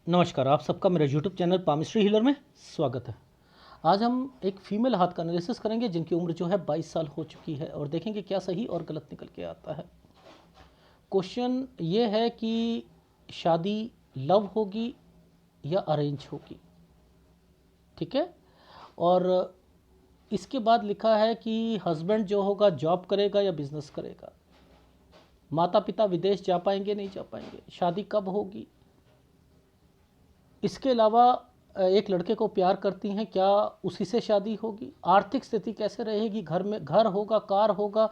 नमस्कार, आप सबका मेरे यूट्यूब चैनल पामिस्ट्री हीलर में स्वागत है। आज हम एक फीमेल हाथ का एनालिसिस करेंगे जिनकी उम्र जो है 22 साल हो चुकी है और देखेंगे क्या सही और गलत निकल के आता है। क्वेश्चन ये है कि शादी लव होगी या अरेंज होगी, ठीक है। और इसके बाद लिखा है कि हस्बैंड जो होगा जॉब करेगा या बिजनेस करेगा, माता पिता विदेश जा पाएंगे नहीं जा पाएंगे, शादी कब होगी। इसके अलावा एक लड़के को प्यार करती हैं, क्या उसी से शादी होगी, आर्थिक स्थिति कैसे रहेगी, घर में घर होगा, कार होगा,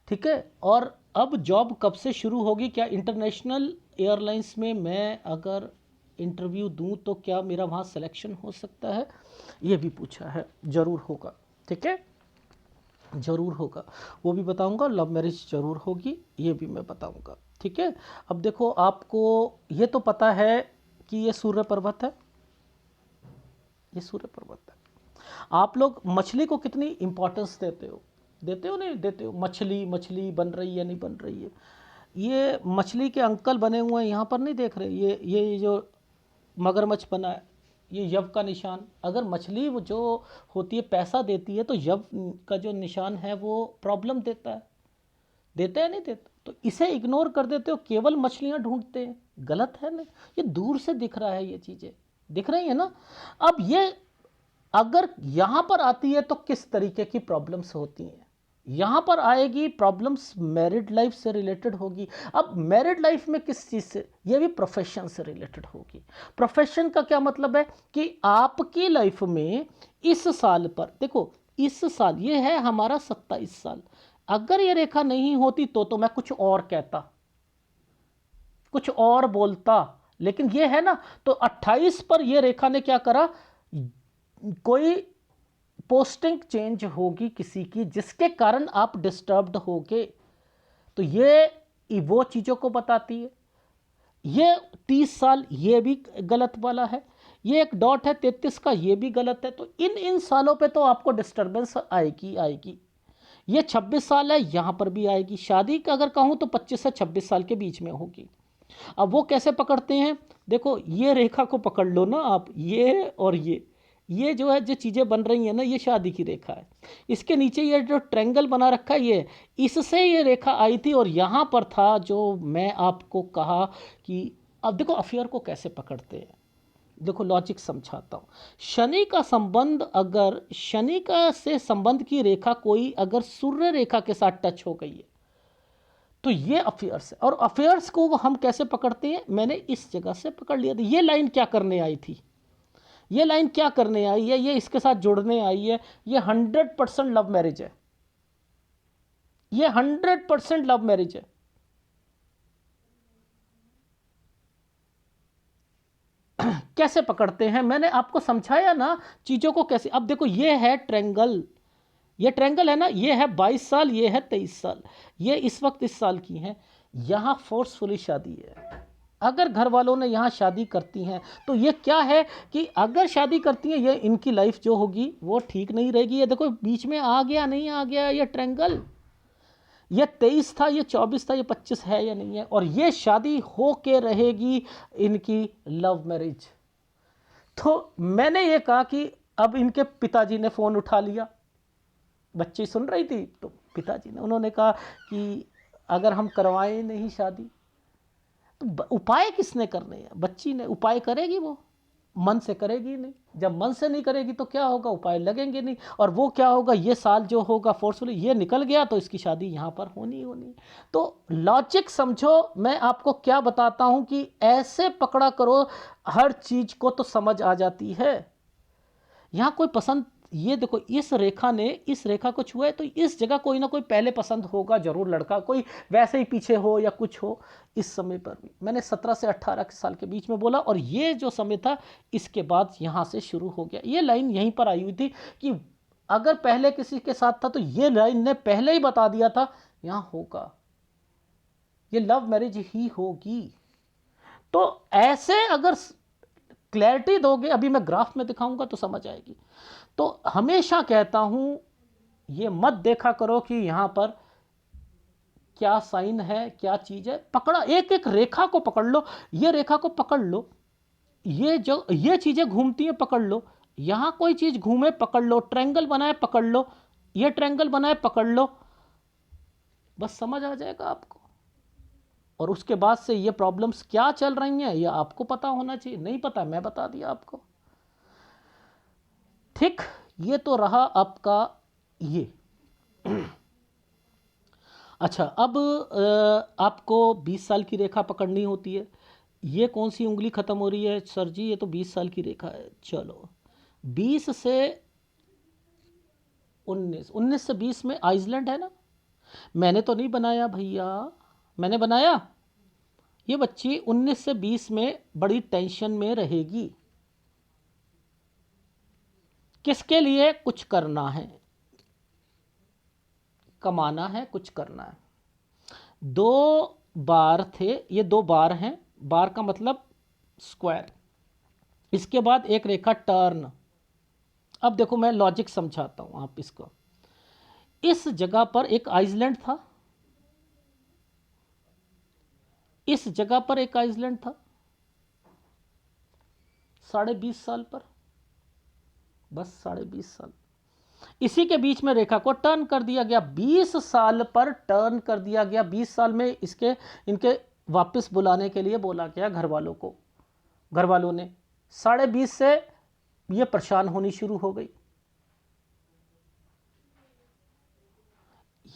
ठीक है। और अब जॉब कब से शुरू होगी, क्या इंटरनेशनल एयरलाइंस में मैं अगर इंटरव्यू दूं तो क्या मेरा वहाँ सिलेक्शन हो सकता है, ये भी पूछा है। ज़रूर होगा, ठीक है, ज़रूर होगा, वो भी बताऊंगा। लव मैरिज ज़रूर होगी, ये भी मैं बताऊंगा, ठीक है। अब देखो, आपको ये तो पता है कि ये सूर्य पर्वत है, ये सूर्य पर्वत है। आप लोग मछली को कितनी इंपॉर्टेंस देते हो, देते हो नहीं देते हो। मछली मछली बन रही है नहीं बन रही है, ये मछली के अंकल बने हुए हैं यहाँ पर, नहीं देख रहे। ये जो मगरमच्छ बना है, ये यव का निशान। अगर मछली वो जो होती है पैसा देती है, तो यव का जो निशान है वो प्रॉब्लम देता है, देता है नहीं देता। तो इसे इग्नोर कर देते हो, केवल मछलियां ढूंढते हैं, गलत है ना। ये दूर से दिख रहा है, ये चीज़ें दिख रही है ना। अब ये अगर यहाँ पर आती है तो किस तरीके की प्रॉब्लम्स होती हैं, यहाँ पर आएगी प्रॉब्लम्स मैरिड लाइफ से रिलेटेड होगी। अब मैरिड लाइफ में किस चीज़ से, ये भी प्रोफेशन से रिलेटेड होगी। प्रोफेशन का क्या मतलब है कि आपकी लाइफ में इस साल पर देखो, इस साल ये है हमारा 27 साल, अगर ये रेखा नहीं होती तो मैं कुछ और कहता, कुछ और बोलता, लेकिन ये है ना। तो 28 पर ये रेखा ने क्या करा, कोई पोस्टिंग चेंज होगी किसी की, जिसके कारण आप डिस्टर्ब्ड होगे। तो ये वो चीज़ों को बताती है। ये 30 साल ये भी गलत वाला है, ये एक डॉट है 33 का, ये भी गलत है। तो इन सालों पे तो आपको डिस्टर्बेंस आएगी आएगी। ये 26 साल है, यहाँ पर भी आएगी। शादी का अगर कहूँ तो 25 से 26 साल के बीच में होगी। अब वो कैसे पकड़ते हैं, देखो ये रेखा को पकड़ लो ना आप, ये और ये जो है जो चीज़ें बन रही हैं ना, ये शादी की रेखा है। इसके नीचे ये जो ट्रायंगल बना रखा है, ये इससे ये रेखा आई थी और यहाँ पर था जो मैं आपको कहा कि अब देखो अफेयर को कैसे पकड़ते हैं। देखो लॉजिक समझाता हूँ। शनि का संबंध, अगर शनि का से संबंध की रेखा कोई अगर सूर्य रेखा के साथ टच हो गई है तो ये अफेयर्स है। और अफेयर्स को हम कैसे पकड़ते हैं, मैंने इस जगह से पकड़ लिया था। ये लाइन क्या करने आई थी, ये लाइन क्या करने आई है, ये इसके साथ जुड़ने आई है। ये 100% लव मैरिज है, ये 100% लव मैरिज है। कैसे पकड़ते हैं, मैंने आपको समझाया ना चीज़ों को कैसे। अब देखो ये है ट्रायंगल, ये ट्रायंगल है ना, ये है 22 साल, ये है 23 साल, ये इस वक्त इस साल की हैं। यहाँ फोर्सफुली शादी है। अगर घर वालों ने यहाँ शादी करती हैं तो ये क्या है कि अगर शादी करती हैं, ये इनकी लाइफ जो होगी वो ठीक नहीं रहेगी। ये देखो बीच में आ गया नहीं आ गया ये ट्रायंगल, ये 23 था, ये 24 था, ये 25 है या नहीं है। और ये शादी हो के रहेगी इनकी लव मैरिज। तो मैंने ये कहा कि अब इनके पिताजी ने फ़ोन उठा लिया, बच्ची सुन रही थी, तो पिताजी ने उन्होंने कहा कि अगर हम करवाएं नहीं शादी तो उपाय किसने करने हैं। बच्ची ने उपाय करेगी, वो मन से करेगी नहीं। जब मन से नहीं करेगी तो क्या होगा, उपाय लगेंगे नहीं। और वो क्या होगा, ये साल जो होगा फोर्सफुली ये निकल गया तो इसकी शादी यहाँ पर होनी होनी। तो लॉजिक समझो, मैं आपको क्या बताता हूँ कि ऐसे पकड़ा करो, हर चीज़ को तो समझ आ जाती है। यहाँ कोई पसंद, ये देखो इस रेखा ने इस रेखा को छुआ है तो इस जगह कोई ना कोई पहले पसंद होगा जरूर, लड़का कोई वैसे ही पीछे हो या कुछ हो। इस समय पर भी मैंने 17 से 18 साल के बीच में बोला, और ये जो समय था इसके बाद यहाँ से शुरू हो गया। ये लाइन यहीं पर आई हुई थी कि अगर पहले किसी के साथ था तो ये लाइन ने पहले ही बता दिया था यहाँ होगा, ये लव मैरिज ही होगी। तो ऐसे अगर क्लैरिटी दोगे, अभी मैं ग्राफ में दिखाऊंगा तो समझ आएगी। तो हमेशा कहता हूं ये मत देखा करो कि यहां पर क्या साइन है, क्या चीज है, पकड़ा, एक एक रेखा को पकड़ लो, ये रेखा को पकड़ लो, ये जो ये चीजें घूमती हैं पकड़ लो, यहां कोई चीज घूमे पकड़ लो, ट्रायंगल बनाए पकड़ लो, ये ट्रायंगल बनाए पकड़ लो, बस समझ आ जाएगा आपको। और उसके बाद से ये प्रॉब्लम्स क्या चल रही हैं ये आपको पता होना चाहिए, नहीं पता मैं बता दिया आपको। ठीक, ये तो रहा आपका ये। अच्छा, अब आपको 20 साल की रेखा पकड़नी होती है। ये कौन सी उंगली ख़त्म हो रही है सर जी? ये तो 20 साल की रेखा है। चलो 20 से 19, 19 से 20 में आइसलैंड है ना। मैंने तो नहीं बनाया भैया, मैंने बनाया? ये बच्ची 19 से 20 में बड़ी टेंशन में रहेगी। किसके लिए? कुछ करना है, कमाना है, कुछ करना है। 2 बार थे, ये 2 बार हैं, बार का मतलब स्क्वायर। इसके बाद एक रेखा टर्न। अब देखो मैं लॉजिक समझाता हूं आप इसको। इस जगह पर एक आइसलैंड था, इस जगह पर एक आइसलैंड था 20.5 साल पर, बस 20.5 साल। इसी के बीच में रेखा को टर्न कर दिया गया, 20 साल पर टर्न कर दिया गया। 20 साल में इसके इनके वापस बुलाने के लिए बोला गया घर वालों को। घर वालों ने 20.5 से ये परेशान होनी शुरू हो गई।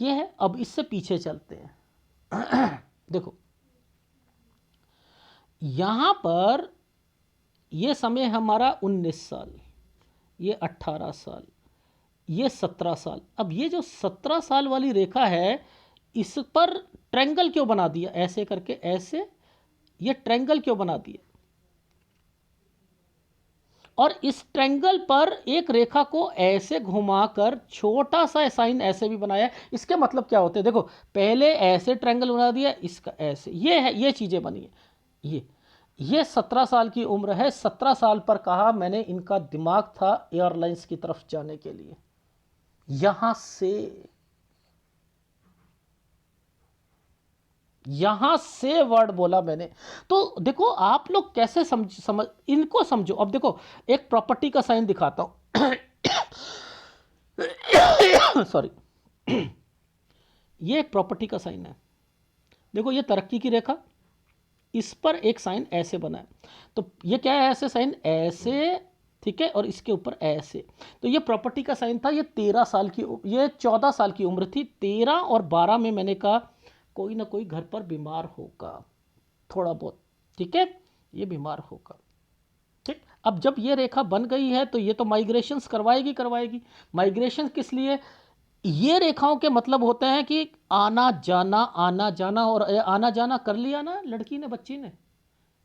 ये है, अब इससे पीछे चलते हैं। देखो यहां पर ये समय हमारा 19 साल, ये 18 साल, ये 17 साल। अब ये जो 17 साल वाली रेखा है इस पर ट्रायंगल क्यों बना दिया ऐसे करके, ऐसे ये ट्रायंगल क्यों बना दिया? और इस ट्रायंगल पर एक रेखा को ऐसे घुमाकर छोटा सा साइन ऐसे भी बनाया। इसके मतलब क्या होते हैं? देखो पहले ऐसे ट्रायंगल बना दिया, इसका ऐसे, ये है, ये चीजें बनी है। ये 17 साल की उम्र है। 17 साल पर कहा मैंने, इनका दिमाग था एयरलाइंस की तरफ जाने के लिए। यहां से वर्ड बोला मैंने। तो देखो आप लोग कैसे समझ इनको समझो। अब देखो एक प्रॉपर्टी का साइन दिखाता हूं। सॉरी। ये एक प्रॉपर्टी का साइन है। देखो ये तरक्की की रेखा, इस पर एक साइन ऐसे बना है, तो ये क्या है? ऐसे साइन ऐसे, ठीक है, और इसके ऊपर ऐसे। तो ये प्रॉपर्टी का साइन था। ये 13 साल की, ये 14 साल की उम्र थी। 13 और 12 में मैंने कहा कोई ना कोई घर पर बीमार होगा थोड़ा बहुत, ठीक है, ये बीमार होगा। ठीक, अब जब ये रेखा बन गई है तो ये तो माइग्रेशंस करवाएगी। माइग्रेशन किस लिए? ये रेखाओं के मतलब होते हैं कि आना जाना, आना जाना। और आना जाना कर लिया ना लड़की ने, बच्ची ने,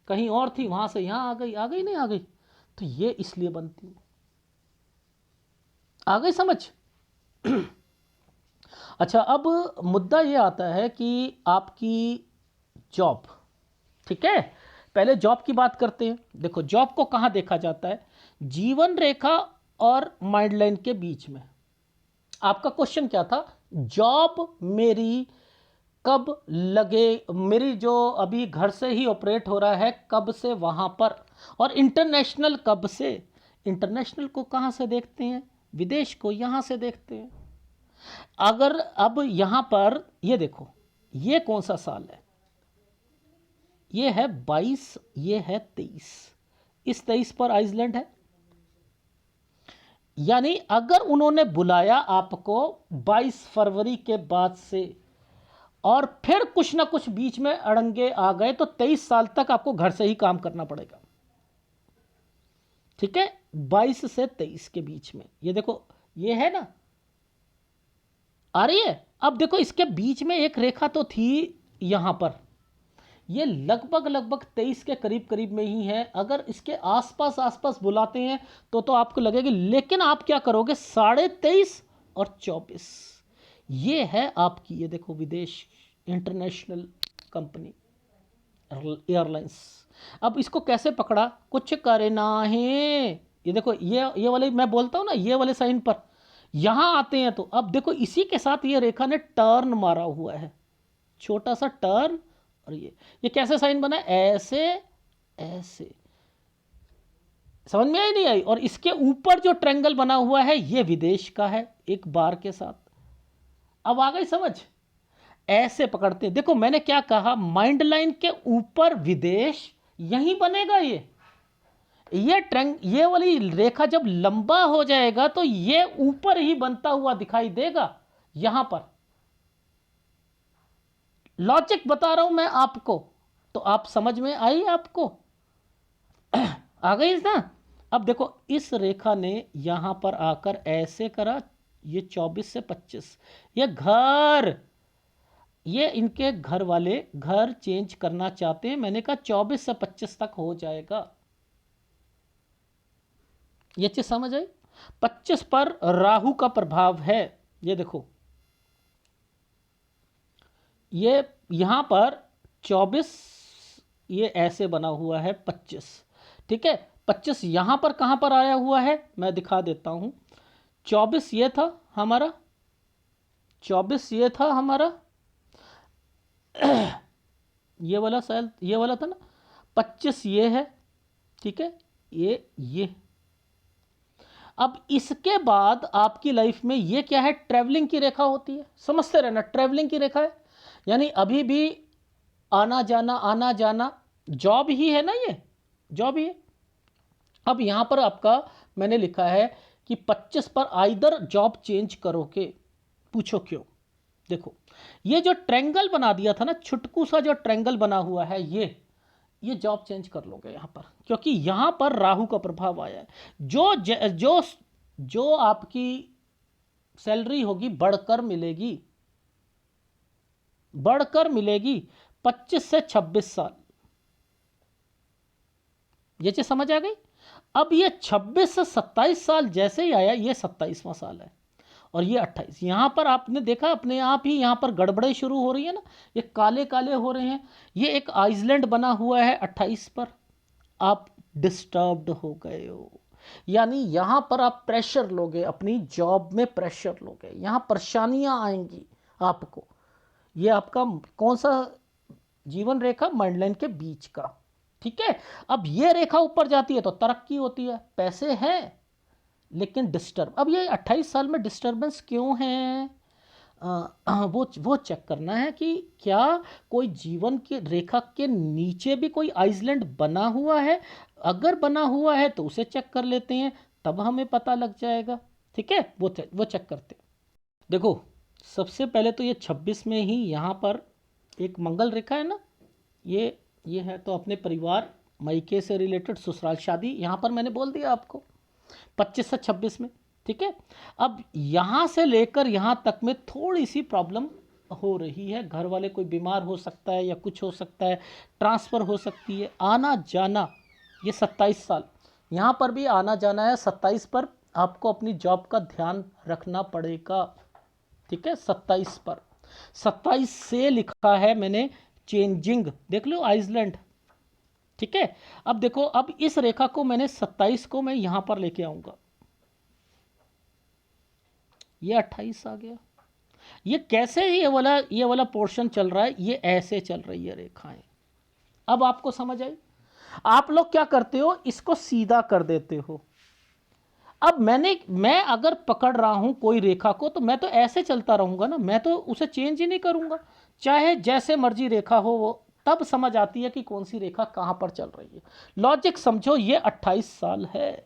कहीं और थी वहां से यहां आ गई, नहीं आ गई, तो ये इसलिए बनती है। आ गई समझ? अच्छा, अब मुद्दा ये आता है कि आपकी जॉब, ठीक है, पहले जॉब की बात करते हैं। देखो जॉब को कहां देखा जाता है? जीवन रेखा और माइंड लाइन के बीच में। आपका क्वेश्चन क्या था? जॉब मेरी कब लगे, मेरी जो अभी घर से ही ऑपरेट हो रहा है कब से वहां पर, और इंटरनेशनल कब से? इंटरनेशनल को कहां से देखते हैं? विदेश को यहां से देखते हैं। अगर अब यहां पर ये देखो, ये कौन सा साल है? ये है 22, ये है 23। इस 23 पर आइसलैंड है। यानी अगर उन्होंने बुलाया आपको 22 फरवरी के बाद से और फिर कुछ ना कुछ बीच में अड़ंगे आ गए तो 23 साल तक आपको घर से ही काम करना पड़ेगा। ठीक है, 22 से 23 के बीच में। ये देखो ये है ना, आ रही है? अब देखो इसके बीच में एक रेखा तो थी यहां पर, ये लगभग 23 के करीब करीब में ही है। अगर इसके आसपास बुलाते हैं तो आपको लगेगी, लेकिन आप क्या करोगे? 23.5 और 24, ये है आपकी, ये देखो विदेश, इंटरनेशनल कंपनी, एयरलाइंस। अब इसको कैसे पकड़ा? कुछ करना है। ये देखो ये वाले मैं बोलता हूं ना, ये वाले साइन पर यहां आते हैं। तो अब देखो इसी के साथ ये रेखा ने टर्न मारा हुआ है, छोटा सा टर्न, और ये कैसे साइन बना है, ऐसे ऐसे, समझ में आई नहीं आई। और इसके ऊपर जो ट्रायंगल बना हुआ है ये विदेश का है एक बार के साथ। अब आ गई समझ, ऐसे पकड़ते हैं। देखो मैंने क्या कहा, माइंड लाइन के ऊपर विदेश, यहीं बनेगा ये वाली रेखा जब लंबा हो जाएगा तो ये ऊपर ही बनता हुआ दिखाई देगा यहां पर। लॉजिक बता रहा हूं मैं आपको, तो आप समझ में आई आपको, आ गई ना। अब देखो इस रेखा ने यहां पर आकर ऐसे करा, ये 24 से 25, ये घर, ये इनके घर वाले घर चेंज करना चाहते हैं। मैंने कहा 24 से 25 तक हो जाएगा, ये चीज समझ आई। 25 पर राहु का प्रभाव है, ये देखो, ये यहां पर 24, ये ऐसे बना हुआ है 25, ठीक है। 25 यहां पर कहां पर आया हुआ है मैं दिखा देता हूं। 24 ये था हमारा, 24 ये था हमारा, ये वाला शायद ये वाला था ना, 25 ये है, ठीक है, ये। अब इसके बाद आपकी लाइफ में ये क्या है, ट्रैवलिंग की रेखा होती है, समझते रहना, ट्रैवलिंग की रेखा है, यानी अभी भी आना जाना आना जाना, जॉब ही है ना, ये जॉब ही है। अब यहां पर आपका मैंने लिखा है कि 25 पर आइदर जॉब चेंज करोगे, पूछो क्यों। देखो ये जो ट्रायंगल बना दिया था ना, छुटकू सा जो ट्रायंगल बना हुआ है, ये जॉब चेंज कर लोगे यहां पर, क्योंकि यहां पर राहु का प्रभाव आया है। जो आपकी सैलरी होगी बढ़कर मिलेगी, बढ़कर मिलेगी 25 से 26 साल, ये चीज समझ आ गई। अब ये 26 से 27 साल जैसे ही आया, ये 27वां साल है, और ये 28। यहां पर आपने देखा अपने आप ही यहां पर गड़बड़े शुरू हो रही है ना, ये काले काले हो रहे हैं, ये एक आइसलैंड बना हुआ है 28 पर, आप डिस्टर्ब्ड हो गए हो, यानी यहां पर आप प्रेशर लोगे, अपनी जॉब में प्रेशर लोगे, यहां परेशानियां आएंगी आपको। ये आपका कौन सा जीवन रेखा, माइंडलाइन के बीच का, ठीक है। अब ये रेखा ऊपर जाती है तो तरक्की होती है, पैसे हैं, लेकिन डिस्टर्ब, अब ये 28 साल में डिस्टर्बेंस क्यों है, वो चेक करना है कि क्या कोई जीवन की रेखा के नीचे भी कोई आइसलैंड बना हुआ है। अगर बना हुआ है तो उसे चेक कर लेते हैं, तब हमें पता लग जाएगा, ठीक है। वो चेक करते हैं। देखो सबसे पहले तो ये 26 में ही यहाँ पर एक मंगल रेखा है ना, ये है, तो अपने परिवार मायके से रिलेटेड ससुराल शादी, यहाँ पर मैंने बोल दिया आपको 25 से 26 में, ठीक है। अब यहाँ से लेकर यहाँ तक में थोड़ी सी प्रॉब्लम हो रही है, घर वाले कोई बीमार हो सकता है या कुछ हो सकता है, ट्रांसफ़र हो सकती है, आना जाना, ये 27 साल यहाँ पर भी आना जाना है। 27 पर आपको अपनी जॉब का ध्यान रखना पड़ेगा, ठीक है। 27 पर, 27 से लिखा है मैंने चेंजिंग, देख लो आइसलैंड, ठीक है। अब देखो, अब इस रेखा को मैंने 27 को मैं यहां पर लेके आऊंगा, ये 28 आ गया। ये कैसे ये वाला पोर्शन चल रहा है, ये ऐसे चल रही है रेखाएं। अब आपको समझ आई। आप लोग क्या करते हो, इसको सीधा कर देते हो। अब मैं अगर पकड़ रहा हूं कोई रेखा को, तो मैं तो ऐसे चलता रहूंगा ना, मैं तो उसे चेंज ही नहीं करूंगा, चाहे जैसे मर्जी रेखा हो वो, तब समझ आती है कि कौन सी रेखा कहां पर चल रही है। लॉजिक समझो, ये 28 साल है,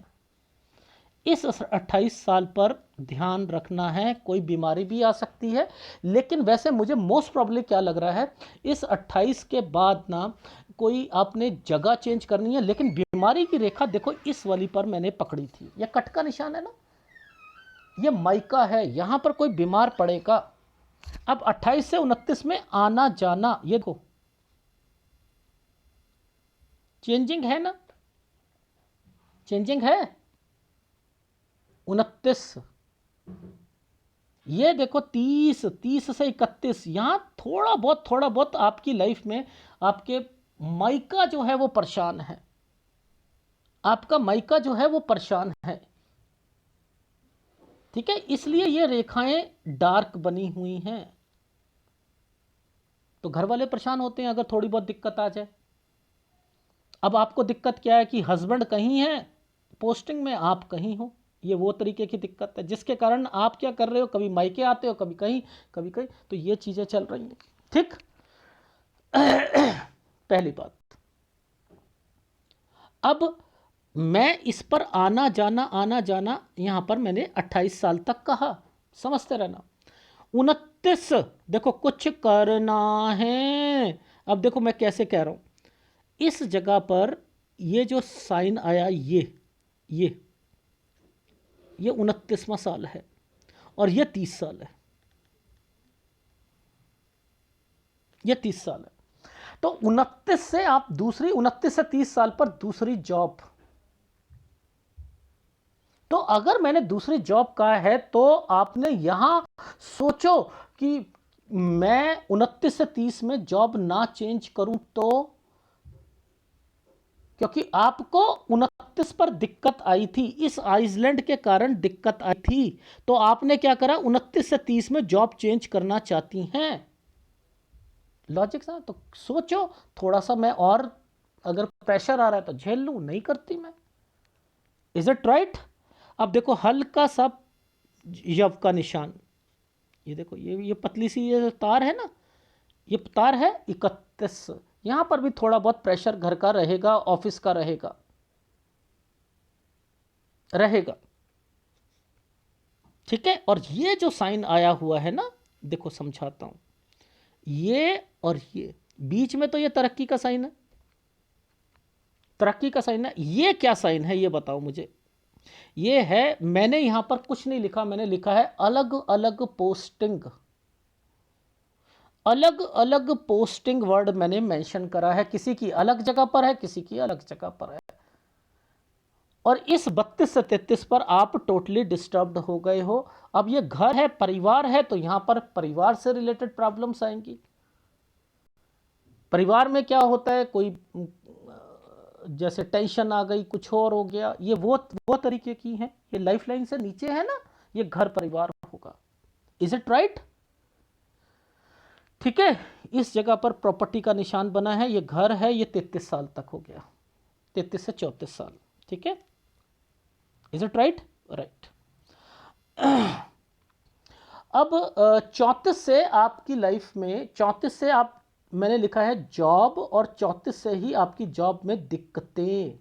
इस 28 साल पर ध्यान रखना है, कोई बीमारी भी आ सकती है, लेकिन वैसे मुझे मोस्ट प्रॉब्ली क्या लग रहा है, इस 28 के बाद ना कोई आपने जगह चेंज करनी है, लेकिन बीमारी की रेखा देखो इस वाली पर मैंने पकड़ी थी, यह कट का निशान है ना, ये माइका है, यहां पर कोई बीमार पड़ेगा। अब 28 से 29 में आना जाना, ये देखो चेंजिंग है ना, चेंजिंग है 29, ये देखो 30 से 31, यहां थोड़ा बहुत आपकी लाइफ में आपके माइका जो है वो परेशान है, आपका माइका जो है वो परेशान है, ठीक है। इसलिए ये रेखाएं डार्क बनी हुई हैं, तो घर वाले परेशान होते हैं अगर थोड़ी बहुत दिक्कत आ जाए। अब आपको दिक्कत क्या है कि हस्बैंड कहीं है पोस्टिंग में, आप कहीं हो, ये वो तरीके की दिक्कत है जिसके कारण आप क्या कर रहे हो, कभी मायके आते हो, कभी कहीं कभी कहीं, तो ये चीज़ें चल रही हैं। ठीक। पहली बात। अब मैं इस पर आना जाना यहां पर मैंने 28 साल तक कहा, समझते रहना। 29, देखो कुछ करना है। अब देखो मैं कैसे कह रहा हूं, इस जगह पर ये जो साइन आया, ये 29वां साल है और ये 30 साल है, ये 30 साल है। तो 29 से आप दूसरी, 29 से 30 साल पर दूसरी जॉब। तो अगर मैंने दूसरी जॉब कहा है तो आपने यहां सोचो कि मैं 29 से 30 में जॉब ना चेंज करूं तो, क्योंकि आपको 29 पर दिक्कत आई थी, इस आइसलैंड के कारण दिक्कत आई थी, तो आपने क्या करा, 29 से 30 में जॉब चेंज करना चाहती हैं। लॉजिक सा तो सोचो थोड़ा सा, मैं और अगर प्रेशर आ रहा है तो झेल लूं, नहीं करती मैं। Is it right? अब देखो हल्का सा यव का निशान, ये देखो, ये पतली सी ये तार है ना, ये तार है 31। यहां पर भी थोड़ा बहुत प्रेशर घर का रहेगा, ऑफिस का रहेगा रहेगा। ठीक है। और ये जो साइन आया हुआ है ना, देखो समझाता हूं, ये और ये बीच में तो ये तरक्की का साइन है, तरक्की का साइन है। ये क्या साइन है ये बताओ मुझे। ये है, मैंने यहां पर कुछ नहीं लिखा, मैंने लिखा है अलग अलग पोस्टिंग, अलग अलग पोस्टिंग वर्ड मैंने मेंशन करा है। किसी की अलग जगह पर है, किसी की अलग जगह पर है। और इस 32 से 33 पर आप टोटली डिस्टर्ब्ड हो गए हो। अब ये घर है, परिवार है, तो यहां पर परिवार से रिलेटेड प्रॉब्लम्स आएंगी। परिवार में क्या होता है, कोई जैसे टेंशन आ गई, कुछ और हो गया, ये वो तरीके की है। ये लाइफ लाइन से नीचे है ना, ये घर परिवार होगा। Is it right? ठीक है। इस जगह पर प्रॉपर्टी का निशान बना है, ये घर है, ये 33 साल तक हो गया, 33 से 34 साल। ठीक है। Is it right? राइट। अब 34 से आपकी लाइफ में, 34 से आप, मैंने लिखा है जॉब, और 34 से ही आपकी जॉब में दिक्कतें,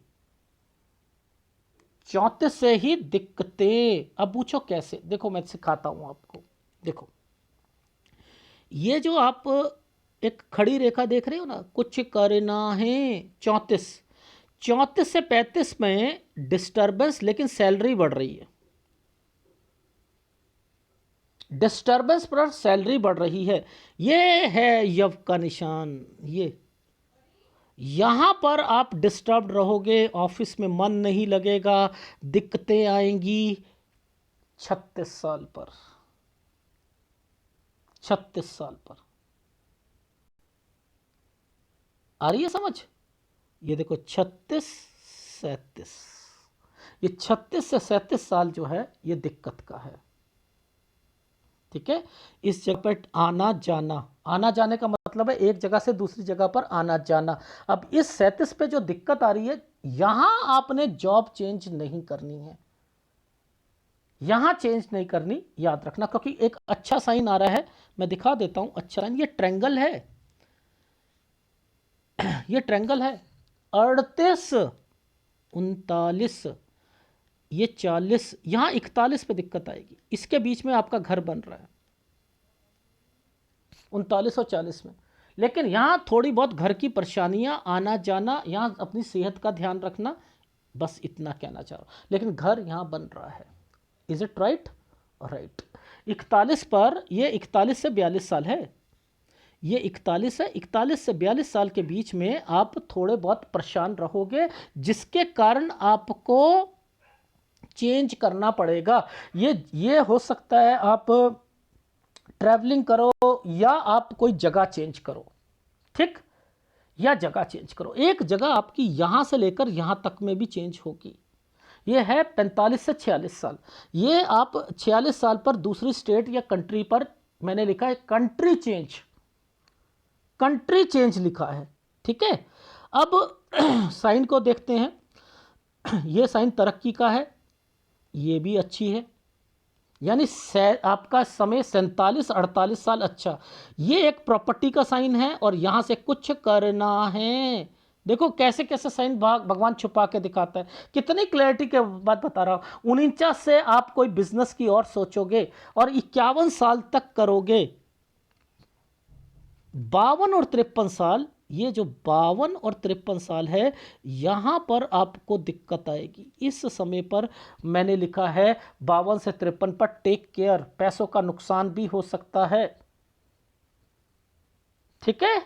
34 से ही दिक्कतें। अब पूछो कैसे, देखो मैं सिखाता हूं आपको। देखो ये जो आप एक खड़ी रेखा देख रहे हो ना, कुछ करना है, 34, 34 से 35 में डिस्टर्बेंस, लेकिन सैलरी बढ़ रही है। डिस्टर्बेंस पर सैलरी बढ़ रही है, ये है यव का निशान। ये यहां पर आप डिस्टर्ब रहोगे, ऑफिस में मन नहीं लगेगा, दिक्कतें आएंगी। 36 साल पर, 36 साल पर आ रही है समझ? ये देखो 36 37, ये 36 से 37 साल जो है ये दिक्कत का है। ठीक है। इस जगह पर आना जाना, आना जाने का मतलब है एक जगह से दूसरी जगह पर आना जाना। अब इस 37 पे जो दिक्कत आ रही है, यहां आपने जॉब चेंज नहीं करनी है, यहां चेंज नहीं करनी, याद रखना। क्योंकि एक अच्छा साइन आ रहा है, मैं दिखा देता हूं अच्छा साइन, ये ट्रायंगल है, ये ट्रायंगल है। 38, 39, ये 40, यहां 41 पे दिक्कत आएगी। इसके बीच में आपका घर बन रहा है 39 और 40 में, लेकिन यहां थोड़ी बहुत घर की परेशानियां, आना जाना, यहां अपनी सेहत का ध्यान रखना, बस इतना कहना चाह रहा हूं। लेकिन घर यहां बन रहा है। Is it right? राइट। 41 पर, ये 41 से 42 साल है, ये 41 है, 41 से 42 साल के बीच में आप थोड़े बहुत परेशान रहोगे, जिसके कारण आपको चेंज करना पड़ेगा। ये हो सकता है आप ट्रैवलिंग करो, या आप कोई जगह चेंज करो। ठीक, या जगह चेंज करो। एक जगह आपकी यहां से लेकर यहां तक में भी चेंज होगी। ये है 45 से 46 साल, ये आप 46 साल पर दूसरी स्टेट या कंट्री पर, मैंने लिखा है कंट्री चेंज, कंट्री चेंज लिखा है, ठीक है। अब साइन को देखते हैं। ये साइन तरक्की का है, ये भी अच्छी है, यानी आपका समय 47-48 साल अच्छा। ये एक प्रॉपर्टी का साइन है और यहां से कुछ करना है। देखो कैसे कैसे साइन भगवान छुपा के दिखाता है, कितनी क्लैरिटी के बात बता रहा हूं। 49 से आप कोई बिजनेस की ओर सोचोगे और 51 साल तक करोगे। 52 और 53 साल, ये जो 52 और 53 साल है, यहां पर आपको दिक्कत आएगी। इस समय पर मैंने लिखा है 52 से 53 पर टेक केयर, पैसों का नुकसान भी हो सकता है, ठीक है।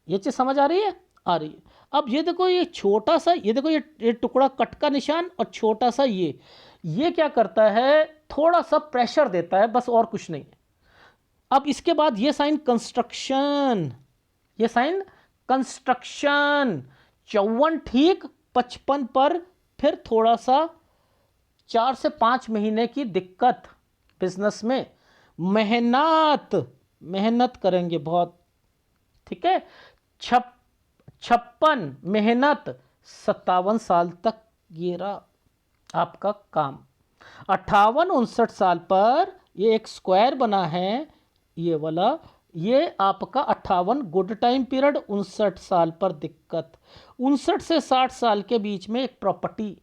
ये चीज समझ आ रही है? आ रही है। अब ये देखो, ये छोटा सा, ये देखो, ये टुकड़ा कट का निशान और छोटा सा ये क्या करता है, थोड़ा सा प्रेशर देता है, बस और कुछ नहीं है। अब इसके बाद ये साइन कंस्ट्रक्शन, ये साइन कंस्ट्रक्शन 54 ठीक, 55 पर फिर थोड़ा सा 4 से 5 महीने की दिक्कत बिजनेस में। मेहनत करेंगे बहुत, ठीक है। 56 मेहनत, 57 साल तक ये रहा आपका काम। 58-59 साल पर ये एक स्क्वायर बना है, ये वाला, ये आपका 58 गुड टाइम पीरियड, 59 साल पर दिक्कत। 59 से 60 साल के बीच में एक प्रॉपर्टी।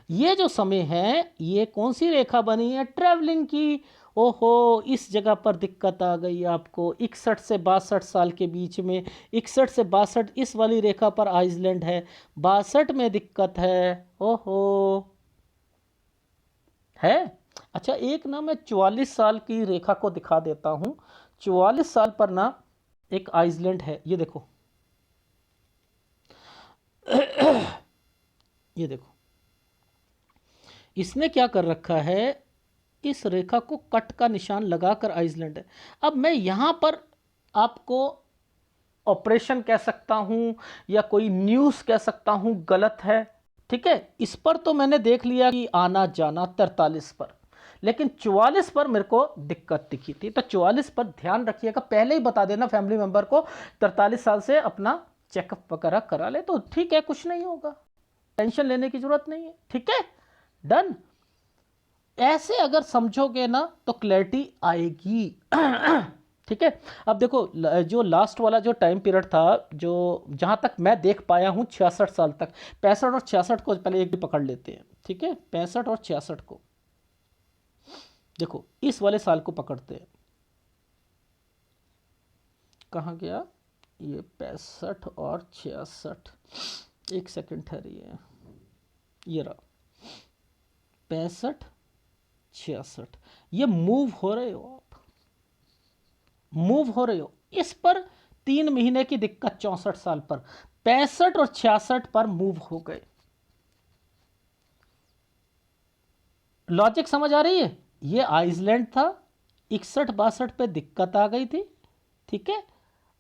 ये जो समय है, ये कौन सी रेखा बनी है, ट्रैवलिंग की। ओहो, इस जगह पर दिक्कत आ गई आपको। 61 से 62 साल के बीच में, 61 से 62 इस वाली रेखा पर आइसलैंड है, 62 में दिक्कत है। ओहो, है। अच्छा, एक ना मैं 44 साल की रेखा को दिखा देता हूं। 44 साल पर ना एक आइसलैंड है, ये देखो। ये देखो, इसने क्या कर रखा है, इस रेखा को कट का निशान लगाकर आइसलैंड है। अब मैं यहां पर आपको ऑपरेशन कह सकता हूं या कोई न्यूज़ कह सकता हूं, गलत है, ठीक है। इस पर तो मैंने देख लिया कि आना जाना 43 पर, लेकिन 44 पर मेरे को दिक्कत दिखी थी। तो 44 पर ध्यान रखिएगा, पहले ही बता देना फैमिली मेंबर को 43 साल से अपना चेकअप वगैरह करा ले, तो ठीक है, कुछ नहीं होगा, टेंशन लेने की जरूरत नहीं है, ठीक है, डन। ऐसे अगर समझोगे ना तो क्लैरिटी आएगी। ठीक है। अब देखो, जो लास्ट वाला जो टाइम पीरियड था, जो जहां तक मैं देख पाया हूं 66 साल तक, 65 और 66 को पहले एक भी पकड़ लेते हैं, ठीक है। 65 और 66 को देखो, इस वाले साल को पकड़ते हैं। कहाँ गया ये 65 और 66, एक सेकंड ठहरिए, ये रहा 65-66, ये मूव हो रहे हो आप, मूव हो रहे हो। इस पर 3 महीने की दिक्कत 64 साल पर, 65 और 66 पर मूव हो गए। लॉजिक समझ आ रही है? ये आइसलैंड था, 61-62 पे दिक्कत आ गई थी, ठीक है।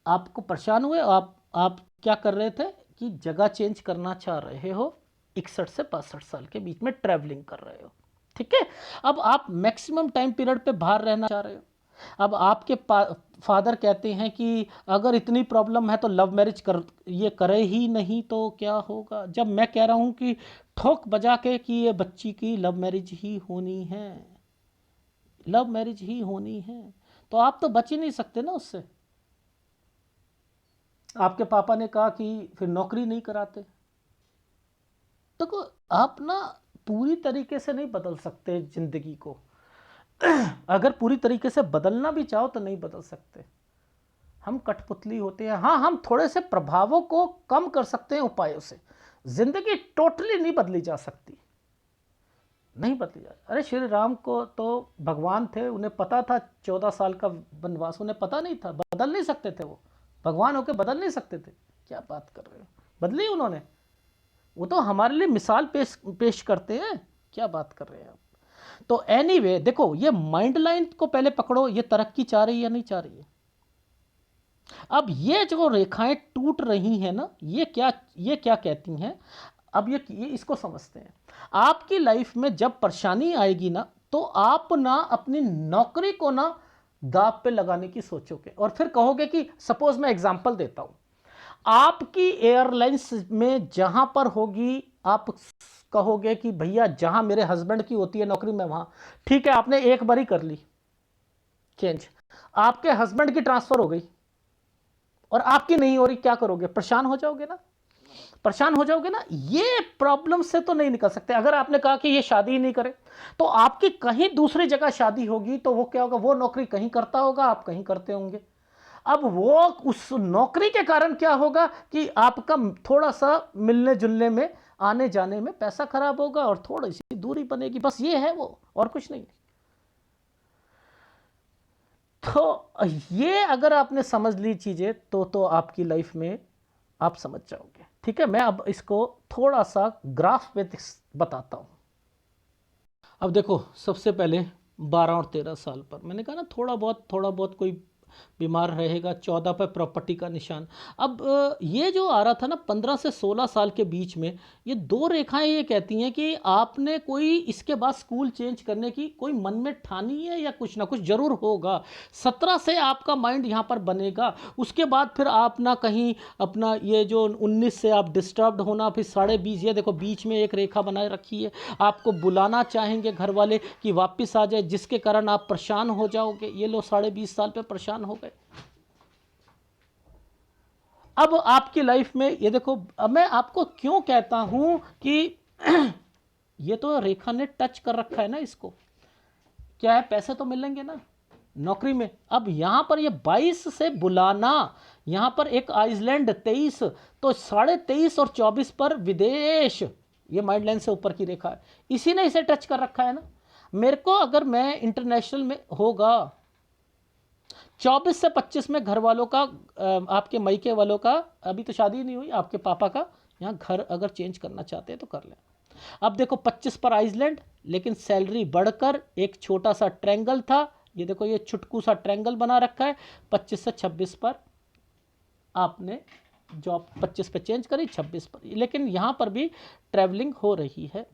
आपको परेशान हुए, आप क्या कर रहे थे कि जगह चेंज करना चाह रहे हो, 61 से 62 साल के बीच में ट्रैवलिंग कर रहे हो, ठीक है। अब आप मैक्सिमम टाइम पीरियड पे बाहर रहना चाह रहे हो। अब आपके फादर कहते हैं कि अगर इतनी प्रॉब्लम है तो लव मैरिज कर, ये करे ही नहीं तो क्या होगा। जब मैं कह रहा हूं कि ठोक बजा के कि ये बच्ची की लव मैरिज ही होनी है, लव मैरिज ही होनी है, तो आप तो बच ही नहीं सकते ना उससे। आपके पापा ने कहा कि फिर नौकरी नहीं कराते, तो आप ना पूरी तरीके से नहीं बदल सकते जिंदगी को। अगर पूरी तरीके से बदलना भी चाहो तो नहीं बदल सकते, हम कठपुतली होते हैं। हाँ, हम थोड़े से प्रभावों को कम कर सकते हैं उपायों से, जिंदगी टोटली नहीं बदली जा सकती, नहीं बदली जा। अरे श्री राम को तो भगवान थे, उन्हें पता था 14 साल का वनवास, उन्हें पता नहीं था, बदल नहीं सकते थे, वो भगवान होकर बदल नहीं सकते थे। क्या बात कर रहे हो, बदली उन्होंने, वो तो हमारे लिए मिसाल पेश करते हैं, क्या बात कर रहे हैं आप। तो एनीवे देखो, ये माइंड लाइन को पहले पकड़ो, ये तरक्की चाह रही है या नहीं चाह रही है। अब ये जो रेखाएं टूट रही हैं ना, ये क्या कहती हैं, अब ये इसको समझते हैं। आपकी लाइफ में जब परेशानी आएगी ना, तो आप ना अपनी नौकरी को ना दांव पे लगाने की सोचोगे और फिर कहोगे कि सपोज मैं एग्जांपल देता हूं, आपकी एयरलाइंस में जहां पर होगी, आप कहोगे कि भैया जहां मेरे हस्बैंड की होती है नौकरी में वहां, ठीक है, आपने एक बार ही कर ली चेंज, आपके हस्बैंड की ट्रांसफर हो गई और आपकी नहीं हो रही, क्या करोगे? परेशान हो जाओगे ना, परेशान हो जाओगे ना। ये प्रॉब्लम से तो नहीं निकल सकते। अगर आपने कहा कि ये शादी ही नहीं करे, तो आपकी कहीं दूसरी जगह शादी होगी, तो वो क्या होगा, वो नौकरी कहीं करता होगा, आप कहीं करते होंगे। अब वो उस नौकरी के कारण क्या होगा कि आपका थोड़ा सा मिलने जुलने में, आने जाने में पैसा खराब होगा और थोड़ी सी दूरी बनेगी, बस ये है वो, और कुछ नहीं। तो ये अगर आपने समझ ली चीजें तो आपकी लाइफ में आप समझ जाओगे। ठीक है, मैं अब इसको थोड़ा सा ग्राफ पे बताता हूं। अब देखो, सबसे पहले 12 और 13 साल पर मैंने कहा ना, थोड़ा बहुत कोई बीमार रहेगा। 14 पर प्रॉपर्टी का निशान। अब ये जो आ रहा था ना 15 से 16 साल के बीच में, ये दो रेखाएं ये कहती हैं कि आपने कोई इसके बाद स्कूल चेंज करने की कोई मन में ठानी है या कुछ ना कुछ जरूर होगा। 17 से आपका माइंड यहाँ पर बनेगा, उसके बाद फिर आप ना कहीं अपना ये जो 19 से आप डिस्टर्ब्ड होना, फिर 20.5, ये देखो बीच में एक रेखा बनाए रखी है, आपको बुलाना चाहेंगे घर वाले कि वापस आ जाए, जिसके कारण आप परेशान हो जाओगे। ये लो 20.5 साल पे परेशान हो गए। अब आपकी लाइफ में ये देखो, अब मैं आपको क्यों कहता हूं कि ये तो रेखा ने टच कर रखा है ना इसको, क्या है, पैसे तो मिलेंगे ना नौकरी में। अब यहां पर ये 22 से बुलाना, यहां पर एक आइसलैंड 23, तो 23.5 और 24 पर विदेश, ये माइंड लाइन से ऊपर की रेखा है, इसी ने इसे टच कर रखा है ना। मेरे को अगर मैं इंटरनेशनल में होगा 24 से 25 में घर वालों का, आपके मायके वालों का, अभी तो शादी नहीं हुई, आपके पापा का यहाँ घर अगर चेंज करना चाहते हैं तो कर लें। अब देखो 25 पर आइसलैंड, लेकिन सैलरी बढ़कर एक छोटा सा ट्रायंगल था, ये देखो ये छुटकू सा ट्रायंगल बना रखा है। 25 से 26 पर आपने जॉब 25 पे चेंज करी, 26 पर, लेकिन यहां पर भी ट्रैवलिंग हो रही है।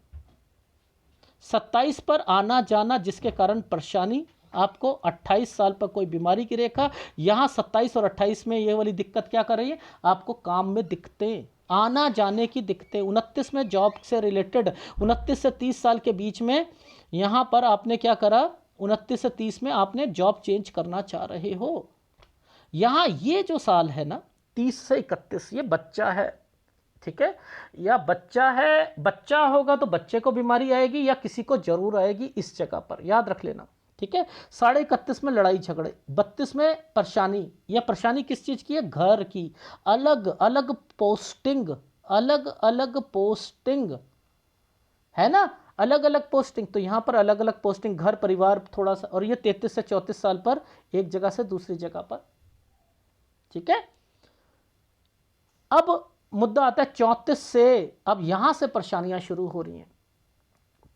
27 पर आना जाना, जिसके कारण परेशानी आपको। 28 साल पर कोई बीमारी की रेखा, यहां 27 और 28 में ये वाली दिक्कत क्या कर रही है, आपको काम में दिक्कतें, आना जाने की दिक्कतें। 29 में जॉब से रिलेटेड, 29 से 30 साल के बीच में यहां पर आपने क्या करा, 29 से 30 में आपने जॉब चेंज करना चाह रहे हो। यहां ये जो साल है ना 30 से 31, ये बच्चा है, ठीक है, या बच्चा है, बच्चा होगा तो बच्चे को बीमारी आएगी या किसी को जरूर आएगी, इस जगह पर याद रख लेना। ठीक है, 31.5 में लड़ाई झगड़े, 32 में परेशानी, या परेशानी किस चीज की है, घर की, अलग अलग पोस्टिंग, अलग अलग पोस्टिंग है ना, अलग अलग पोस्टिंग, तो यहां पर अलग अलग पोस्टिंग, घर परिवार थोड़ा सा। और ये 33 से 34 साल पर एक जगह से दूसरी जगह पर। ठीक है, अब मुद्दा आता है 34 से, अब यहां से परेशानियां शुरू हो रही हैं।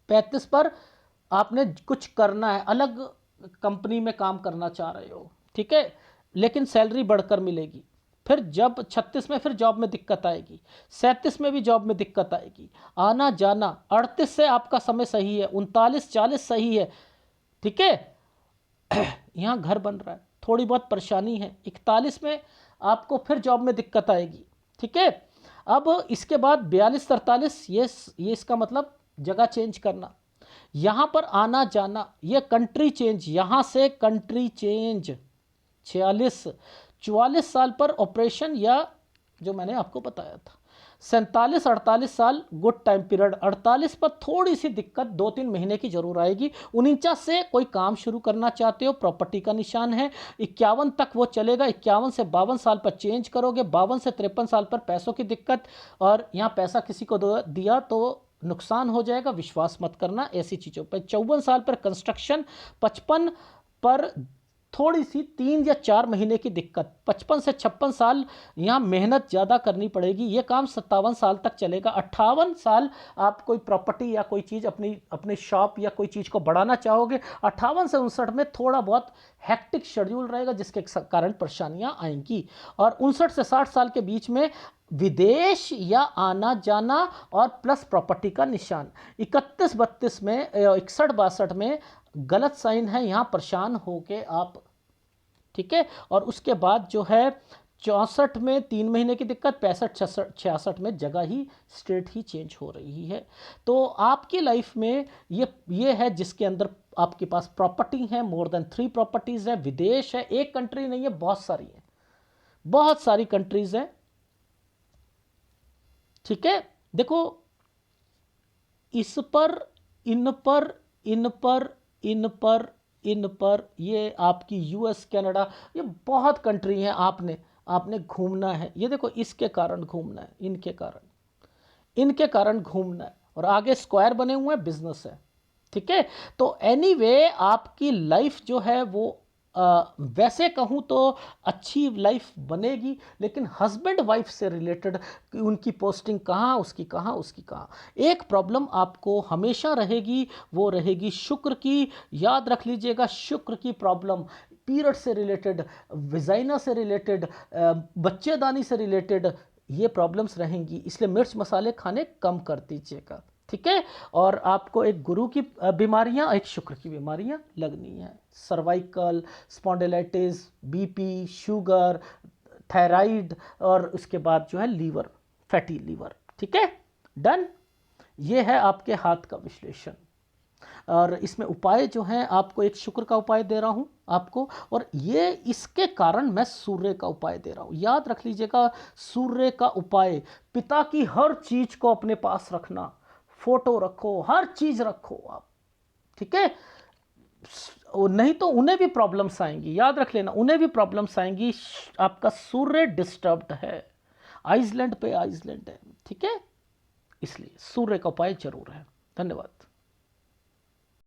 35 पर आपने कुछ करना है, अलग कंपनी में काम करना चाह रहे हो, ठीक है, लेकिन सैलरी बढ़कर मिलेगी। फिर जब 36 में फिर जॉब में दिक्कत आएगी, 37 में भी जॉब में दिक्कत आएगी, आना जाना। 38 से आपका समय सही है, 39-40 सही है, ठीक है, यहां घर बन रहा है, थोड़ी बहुत परेशानी है। 41 में आपको फिर जॉब में दिक्कत आएगी, ठीक है। अब इसके बाद 42-43, ये इसका मतलब जगह चेंज करना, यहां पर आना जाना, ये कंट्री चेंज, यहां से कंट्री चेंज। 44 साल पर ऑपरेशन, या जो मैंने आपको बताया था। 47-48 साल गुड टाइम पीरियड। 48 पर थोड़ी सी दिक्कत 2-3 महीने की जरूर आएगी। 49 से कोई काम शुरू करना चाहते हो, प्रॉपर्टी का निशान है। 51 तक वो चलेगा, 51 से 52 साल पर चेंज करोगे। 52 से 53 साल पर पैसों की दिक्कत, और यहाँ पैसा किसी को दिया तो नुकसान हो जाएगा, विश्वास मत करना ऐसी चीज़ों पर। 54 साल पर कंस्ट्रक्शन। 55 पर थोड़ी सी 3 या 4 महीने की दिक्कत। 55 से 56 साल यहाँ मेहनत ज़्यादा करनी पड़ेगी, ये काम 57 साल तक चलेगा। 58 साल आप कोई प्रॉपर्टी या कोई चीज़ अपनी शॉप या कोई चीज़ को बढ़ाना चाहोगे। 58 से 59 में थोड़ा बहुत हैक्टिक शेड्यूल रहेगा, जिसके कारण परेशानियाँ आएंगी। और 59 से 60 साल के बीच में विदेश या आना जाना और प्लस प्रॉपर्टी का निशान। 31-32 में, 61-62 में गलत साइन है, यहाँ परेशान होके आप ठीक है। और उसके बाद जो है 64 में 3 महीने की दिक्कत, 65 66 में जगह ही स्टेट ही चेंज हो रही है। तो आपकी लाइफ में ये है जिसके अंदर आपके पास प्रॉपर्टी है, मोर देन 3 प्रॉपर्टीज है, विदेश है, एक कंट्री नहीं है, बहुत सारी है, बहुत सारी कंट्रीज है, ठीक है। देखो इस पर, इन पर, इन पर, इन पर, इन पर, ये आपकी यूएस, कनाडा, ये बहुत कंट्री हैं। आपने घूमना है, ये देखो इसके कारण घूमना है, इनके कारण घूमना है, और आगे स्क्वायर बने हुए हैं, बिजनेस है, ठीक है। तो एनीवे आपकी लाइफ जो है वो वैसे कहूँ तो अच्छी लाइफ बनेगी, लेकिन हस्बैंड वाइफ से रिलेटेड उनकी पोस्टिंग कहाँ, उसकी कहाँ, उसकी कहाँ, एक प्रॉब्लम आपको हमेशा रहेगी, वो रहेगी शुक्र की। याद रख लीजिएगा, शुक्र की प्रॉब्लम पीरियड से रिलेटेड, विजाइना से रिलेटेड, बच्चेदानी से रिलेटेड ये प्रॉब्लम्स रहेंगी, इसलिए मिर्च मसाले खाने कम कर दीजिएगा, ठीक है। और आपको एक गुरु की बीमारियां, एक शुक्र की बीमारियां लगनी है, cervical, spondylitis, BP, sugar, thyroid, और उसके बाद जो है लीवर, फैटी लीवर, ठीक है। डन। ये है आपके हाथ का विश्लेषण, और इसमें उपाय जो हैं आपको एक शुक्र का उपाय दे रहा हूं आपको, और ये इसके कारण मैं सूर्य का उपाय दे रहा हूं। याद रख लीजिएगा, सूर्य का उपाय, पिता की हर चीज को अपने पास रखना, फोटो रखो, हर चीज रखो आप, ठीक है। नहीं तो उन्हें भी प्रॉब्लम्स आएंगी, याद रख लेना, उन्हें भी प्रॉब्लम्स आएंगी। आपका सूर्य डिस्टर्ब्ड है, आइसलैंड पे आइसलैंड है, ठीक है, इसलिए सूर्य का उपाय जरूर है। धन्यवाद।